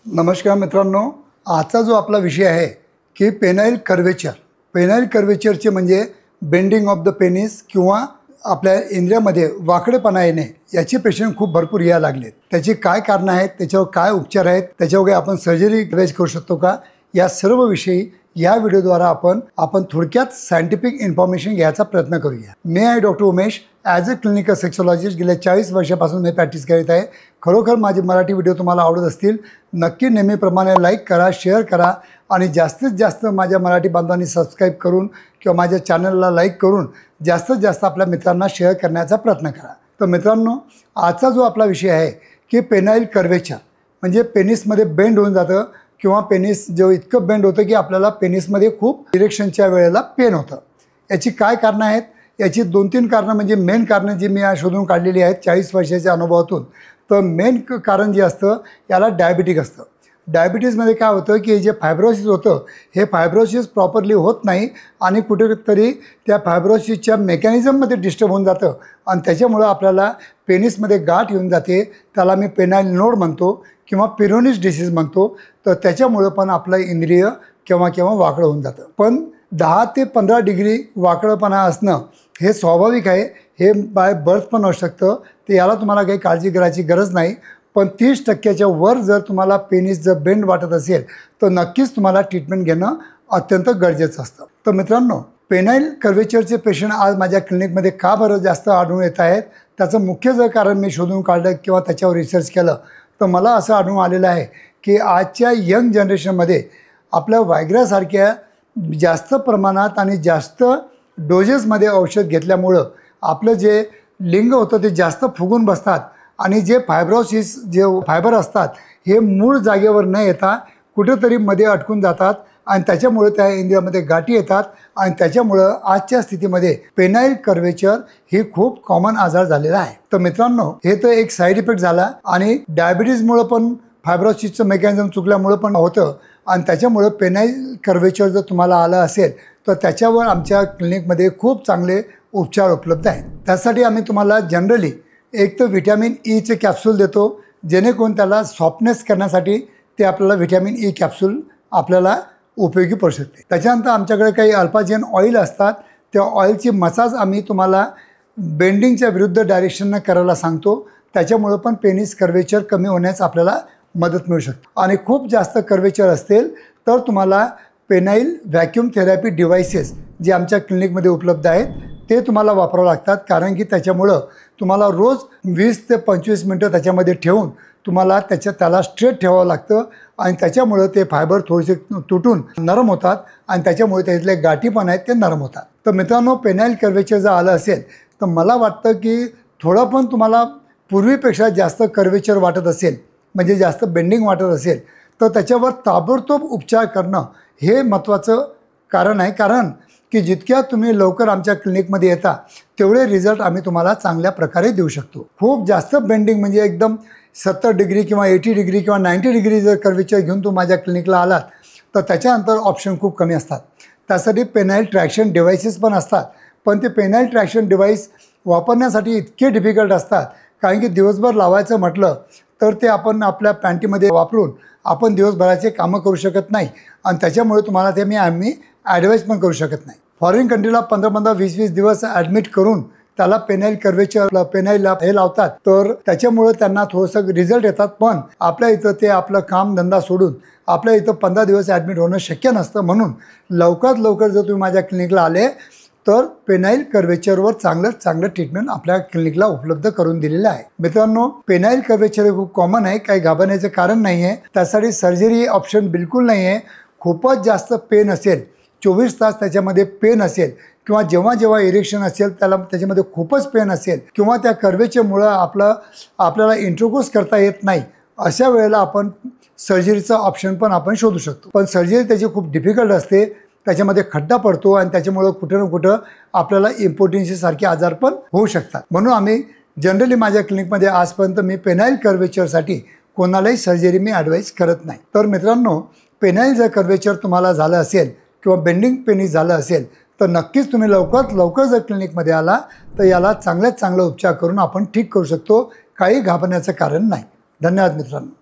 नमस्कार मित्रांनो, आजचा जो आपला विषय आहे की पेनाइल कर्वेचर. पेनाइल कर्वेचरचे म्हणजे बेंडिंग ऑफ द पेनिस किंवा आपल्या इंद्रियामध्ये वाकडेपणा येणे याचे पेशंट खूप भरपूर यायला लागलेत. त्याची काय कारणं आहेत, त्याच्यावर काय उपचार आहेत, त्याच्यावर काही आपण सर्जरी करू शकतो का, या सर्व विषयी या व्हिडिओद्वारा आपण थोडक्यात सायंटिफिक इन्फॉर्मेशन घ्यायचा प्रयत्न करूया. मी आहे doctor Umesh. As a clinical sexologist गेल्या 40 वर्षापासून मी प्रॅक्टिस करत आहे. खरोखर माझे मराठी व्हिडिओ तुम्हाला आवडत असतील नक्की नेहमीप्रमाणे लाईक करा, शेअर करा आणि जास्तीत जास्त माझ्या मराठी बांधवांनी सबस्क्राईब करून किंवा माझ्या चॅनलला लाईक करून जास्तीत जास्त आपल्या मित्रांना शेअर करण्याचा प्रयत्न करा. तर मित्रांनो, आजचा जो आपला विषय आहे की पेनाइल कर्वेचर म्हणजे पेनिसमध्ये बेंड होऊन जातं किंवा पेनिस जो इतकं बेंड होतं की आपल्याला पेनिसमध्ये खूप इरेक्शनच्या वेळेला पेन होतं. याची काय कारणं आहेत? याची 2-3 कारणं म्हणजे मेन कारणं जी मी शोधून काढलेली आहेत 40 वर्षाच्या अनुभवातून. तर मेन कारण जे असतं याला डायबिटिक असतं. डायबिटीजमध्ये काय होतं की जे फायब्रोसिस होतं हे फायब्रोसिस प्रॉपरली होत नाही आणि कुठेतरी त्या फायब्रोसिसच्या मेकॅनिझममध्ये डिस्टर्ब होऊन जातं आणि त्याच्यामुळं आपल्याला पेनिसमध्ये गाठ येऊन जाते. त्याला मी पेनाइल नोड म्हणतो किंवा पिरोनिस डिसीज म्हणतो. तर त्याच्यामुळं पण आपलं इंद्रिय केव्हा केव्हा वाकडं होऊन जातं. पण 10 ते 15 डिग्री वाकडंपणा असणं हे स्वाभाविक आहे. हे बाय बर्थ पण असू शकतं. तर याला तुम्हाला काही काळजी करायची गरज नाही. पण 30% वर जर तुम्हाला पेनिस जर बेंड वाटत असेल तर नक्कीच तुम्हाला ट्रीटमेंट घेणं अत्यंत गरजेचं असतं. तर मित्रांनो, पेनाइल कर्वेचरचे पेशंट आज माझ्या क्लिनिकमध्ये का बरं जास्त आढळून येत आहेत, त्याचं मुख्य जर कारण मी शोधून काढलं किंवा त्याच्यावर रिसर्च केलं तर मला असं आढळून आलेलं आहे की आजच्या यंग जनरेशनमध्ये आपल्या व्हायग्रासारख्या जास्त प्रमाणात आणि जास्त डोजेसमध्ये औषध घेतल्यामुळं आपलं जे लिंग होतं ते जास्त फुगून बसतात आणि जे फायब्रोसिस जे फायबर असतात हे मूळ जागेवर न येता कुठेतरी मध्ये अटकून जातात आणि त्याच्यामुळे त्या इंद्रियामध्ये गाठी येतात आणि त्याच्यामुळं आजच्या स्थितीमध्ये पेनाइल कर्वेचर ही खूप कॉमन आजार झालेला आहे. तर मित्रांनो, हे तर एक साईड इफेक्ट झाला आणि डायबिटीजमुळं पण फायब्रोसिसचं मेकॅनिझम चुकल्यामुळं पण होतं आणि त्याच्यामुळं पेनाइल कर्वेचर जर तुम्हाला आलं असेल तर त्याच्यावर आमच्या क्लिनिकमध्ये खूप चांगले उपचार उपलब्ध आहेत. त्यासाठी आम्ही तुम्हाला जनरली एक तर व्हिटॅमिन ईचे कॅप्सूल देतो जेणेकरून त्याला सॉफ्टनेस करण्यासाठी ते आपल्याला व्हिटॅमिन ई कॅप्सूल आपल्याला उपयोगी पडू शकते. त्याच्यानंतर आमच्याकडे काही अल्पाजेन ऑइल असतात. त्या ऑइलची मसाज आम्ही तुम्हाला बेंडिंगच्या विरुद्ध डायरेक्शननं करायला सांगतो. त्याच्यामुळं पण पेनिस कर्वेचर कमी होण्यास आपल्याला मदत मिळू शकते. आणि खूप जास्त कर्वेचर असतील तर तुम्हाला पेनाइल व्हॅक्यूम थेरपी डिव्हाइसेस जे आमच्या क्लिनिकमध्ये उपलब्ध आहेत ते तुम्हाला वापरावं लागतात. कारण की त्याच्यामुळं तुम्हाला रोज 20 ते 25 मिनटं त्याच्यामध्ये ठेवून तुम्हाला त्याला स्ट्रेट ठेवावं लागतं आणि त्याच्यामुळं ते फायबर थोडेसे तुटून नरम होतात आणि त्याच्यामुळे त्यातले गाठी पण आहेत ते नरम होतात. तर मित्रांनो, पेनाइल कर्वेचर जर आलं असेल तर मला वाटतं की थोडं पण तुम्हाला पूर्वीपेक्षा जास्त कर्वेचर वाटत असेल म्हणजे जास्त बेंडिंग वाटत असेल तर त्याच्यावर ताबडतोब उपचार करणं हे महत्त्वाचं कारण आहे. कारण की जितक्या तुम्ही लवकर आमच्या क्लिनिकमध्ये येता तेवढे रिझल्ट आम्ही तुम्हाला चांगल्या प्रकारे देऊ शकतो. खूप जास्त बेंडिंग म्हणजे एकदम 70 डिग्री किंवा 80 डिग्री किंवा 90 डिग्री जर कर्वेचर घेऊन तुम्ही माझ्या क्लिनिकला आलात तर त्याच्यानंतर ऑप्शन खूप कमी असतात. त्यासाठी पेनाइल ट्रॅक्शन डिव्हाइसेस पण असतात. पण ते पेनाइल ट्रॅक्शन डिव्हाइस वापरण्यासाठी इतके डिफिकल्ट असतात कारण की दिवसभर लावायचं म्हटलं तर ते आपण आपल्या पॅन्टीमध्ये वापरून आपण दिवसभराचे कामं करू शकत नाही आणि त्याच्यामुळे तुम्हाला ते आम्ही ॲडवाईस पण करू शकत नाही. फॉरेन कंट्रीला 15-15, 20-20 दिवस ॲडमिट करून त्याला पेनाइल कर्वेचर पेनाइलला हे लावतात तर त्याच्यामुळं त्यांना थोडंसं रिझल्ट येतात. पण आपल्या इथं ते आपलं काम धंदा सोडून आपल्या इथं 15 दिवस ॲडमिट होणं शक्य नसतं. म्हणून लवकरात लवकर जर तुम्ही माझ्या क्लिनिकला आले तर पेनाइल कर्वेचरवर चांगलं ट्रीटमेंट आपल्या क्लिनिकला उपलब्ध करून दिलेलं आहे. मित्रांनो, पेनाइल कर्वेचर हे खूप कॉमन आहे, काही घाबरण्याचं कारण नाही आहे. त्यासाठी सर्जरी ऑप्शन बिलकुल नाही आहे. खूपच जास्त पेन असेल, 24 तास त्याच्यामध्ये पेन असेल किंवा जेव्हा जेव्हा इरेक्शन असेल त्याच्यामध्ये खूपच पेन असेल किंवा त्या कर्वेचरमुळं आपल्याला इंटरकोर्स करता येत नाही, अशा वेळेला आपण सर्जरीचा ऑप्शन पण आपण शोधू शकतो. पण सर्जरी त्याची खूप डिफिकल्ट असते. त्याच्यामध्ये खड्डा पडतो आणि त्याच्यामुळं कुठं ना कुठं आपल्याला इम्पोर्टन्सीसारखे आजार पण होऊ शकतात. म्हणून आम्ही जनरली माझ्या क्लिनिकमध्ये आजपर्यंत मी पेनाइल कर्वेचरसाठी कोणालाही सर्जरी मी ॲडवाईस करत नाही. तर मित्रांनो, पेनाइल जर कर्वेचर तुम्हाला झालं असेल किंवा बेंडिंग पेनिस झालं असेल तर नक्कीच तुम्ही लवकरात लवकर जर क्लिनिकमध्ये आला तर याला चांगल्यात चांगला उपचार करून आपण ठीक करू शकतो. काही घाबरण्याचं कारण नाही. धन्यवाद मित्रांनो.